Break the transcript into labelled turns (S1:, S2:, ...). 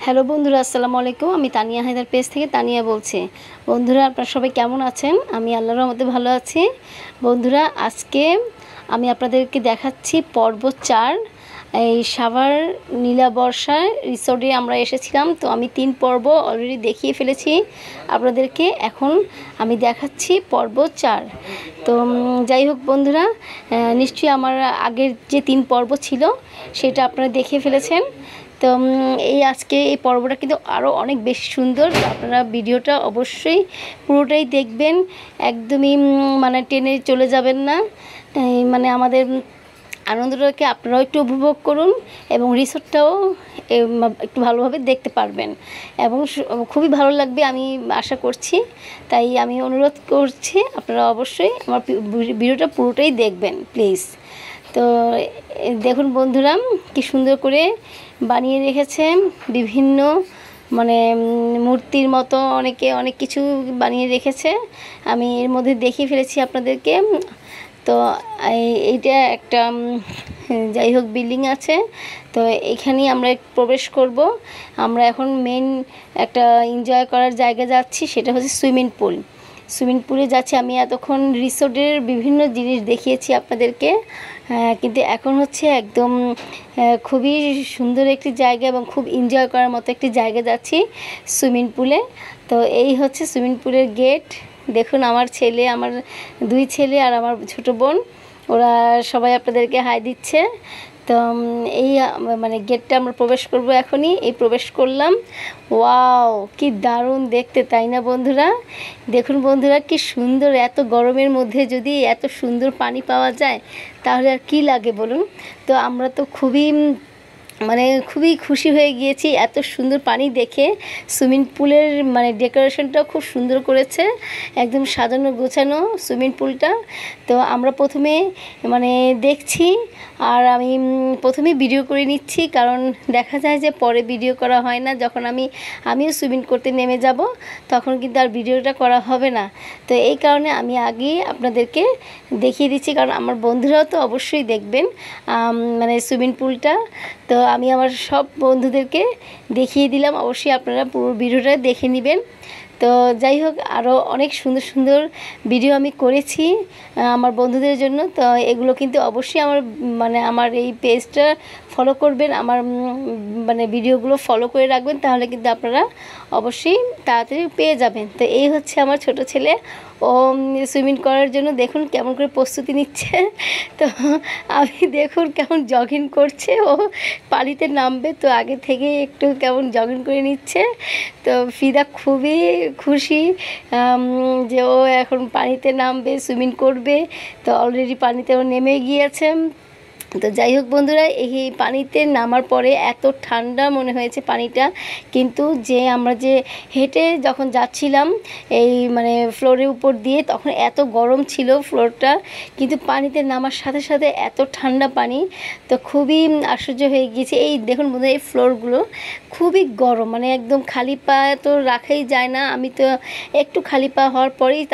S1: Hello বন্ধুরা, আসসালামু আলাইকুম। আমি তানিয়া হায়দার পেজ থেকে তানিয়া বলছি। বন্ধুরা, আপনারা সবাই কেমন আছেন? আমি আল্লাহর রহমতে ভালো আছি। বন্ধুরা, আজকে আমি আপনাদেরকে দেখাচ্ছি পর্ব 4। এই সাভার নীলাবর্ষা রিসোর্টে আমরা এসেছিলাম। তো আমি 3 পর্ব অলরেডি দেখিয়ে ফেলেছি আপনাদেরকে। এখন আমি দেখাচ্ছি পর্ব 4। তো যাই হোক বন্ধুরা, নিশ্চয়ই আমার আগের যে 3 পর্ব ছিল সেটা আপনারা দেখে ফেলেছেন। তো এই আজকে এই পর্বটা কিন্তু আরও অনেক বেশি সুন্দর। আপনারা ভিডিওটা অবশ্যই পুরোটাই দেখবেন, একদমই মানে টেনে চলে যাবেন না। মানে আমাদের আনন্দটাকে আপনারাও একটু উপভোগ করুন এবং রিসোর্টটাও একটু ভালোভাবে দেখতে পারবেন এবং খুবই ভালো লাগবে আমি আশা করছি। তাই আমি অনুরোধ করছি আপনারা অবশ্যই আমার ভিডিওটা পুরোটাই দেখবেন প্লিজ। তো দেখুন বন্ধুরা, কি সুন্দর করে বানিয়ে রেখেছে, বিভিন্ন মানে মূর্তির মতো অনেকে অনেক কিছু বানিয়ে রেখেছে। আমি এর মধ্যে দেখিয়ে ফেলেছি আপনাদেরকে। তো এইটা একটা যাই হোক বিল্ডিং আছে। তো এখানেই আমরা প্রবেশ করব। আমরা এখন মেন একটা এনজয় করার জায়গা যাচ্ছি, সেটা হচ্ছে সুইমিং পুলে যাচ্ছি। আমি এতক্ষণ রিসোর্টের বিভিন্ন জিনিস দেখিয়েছি আপনাদেরকে, কিন্তু এখন হচ্ছে একদম খুবই সুন্দর একটি জায়গা এবং খুব এনজয় করার মতো একটি জায়গা যাচ্ছি, সুইমিং পুলে। তো এই হচ্ছে সুইমিং পুলের গেট। দেখুন আমার ছেলে, আমার 2 ছেলে আর আমার ছোটো বোন, ওরা সবাই আপনাদেরকে হাই দিচ্ছে। তো এই মানে গেটটা আমরা প্রবেশ করব এখনই। এই প্রবেশ করলাম। ওয়াও, কি দারুণ দেখতে, তাই না বন্ধুরা? দেখুন বন্ধুরা, কি সুন্দর। এত গরমের মধ্যে যদি এত সুন্দর পানি পাওয়া যায় তাহলে আর কি লাগে বলুন। তো আমরা তো খুবই খুশি হয়ে গিয়েছি এত সুন্দর পানি দেখে। সুইমিং পুলের মানে ডেকোরেশনটাও খুব সুন্দর করেছে, একদম সাজানো গোছানো সুইমিং পুলটা। তো আমরা প্রথমে মানে দেখছি, আর আমি প্রথমেই ভিডিও করে নিচ্ছি, কারণ দেখা যায় যে পরে ভিডিও করা হয় না। যখন আমিও সুইমিং করতে নেমে যাব তখন কিন্তু আর ভিডিওটা করা হবে না। তো এই কারণে আমি আগেই আপনাদেরকে দেখিয়ে দিচ্ছি, কারণ আমার বন্ধুরাও তো অবশ্যই দেখবেন মানে সুইমিং পুলটা। তো আমি আমার সব বন্ধুদেরকে দেখিয়ে দিলাম, অবশ্যই আপনারা পুরো ভিডিওটা দেখে নেবেন। তো যাই হোক, আরও অনেক সুন্দর সুন্দর ভিডিও আমি করেছি আমার বন্ধুদের জন্য। তো এগুলো কিন্তু অবশ্যই আমার এই পেজটা ফলো করবেন, আমার মানে ভিডিওগুলো ফলো করে রাখবেন, তাহলে কিন্তু আপনারা অবশ্যই তাড়াতাড়ি পেয়ে যাবেন। তো এই হচ্ছে আমার ছোট ছেলে, ও সুইমিং করার জন্য দেখুন কেমন করে প্রস্তুতি নিচ্ছে। তো আমি দেখুন কেমন জগিং করছে, ও পানিতে নামবে তো আগে থেকে একটু কেমন জগিং করে নিচ্ছে। তো ফিদা খুবই খুশি যে ও এখন পানিতে নামবে, সুইমিং করবে। তো অলরেডি পানিতে ও নেমে গিয়েছে। তো যাই হোক বন্ধুরা, এই পানিতে নামার পরে এত ঠান্ডা মনে হয়েছে পানিটা, কিন্তু আমরা যে হেঁটে যখন যাচ্ছিলাম এই মানে ফ্লোরের উপর দিয়ে, তখন এত গরম ছিল ফ্লোরটা, কিন্তু পানিতে নামার সাথে সাথে এত ঠান্ডা পানি। তো খুবই আশ্চর্য হয়ে গিয়েছে। এই দেখুন বন্ধুরা, এই ফ্লোরগুলো খুবই গরম, মানে একদম খালি পা তো রাখাই যায় না। আমি তো একটু খালি পা হওয়ার পরেই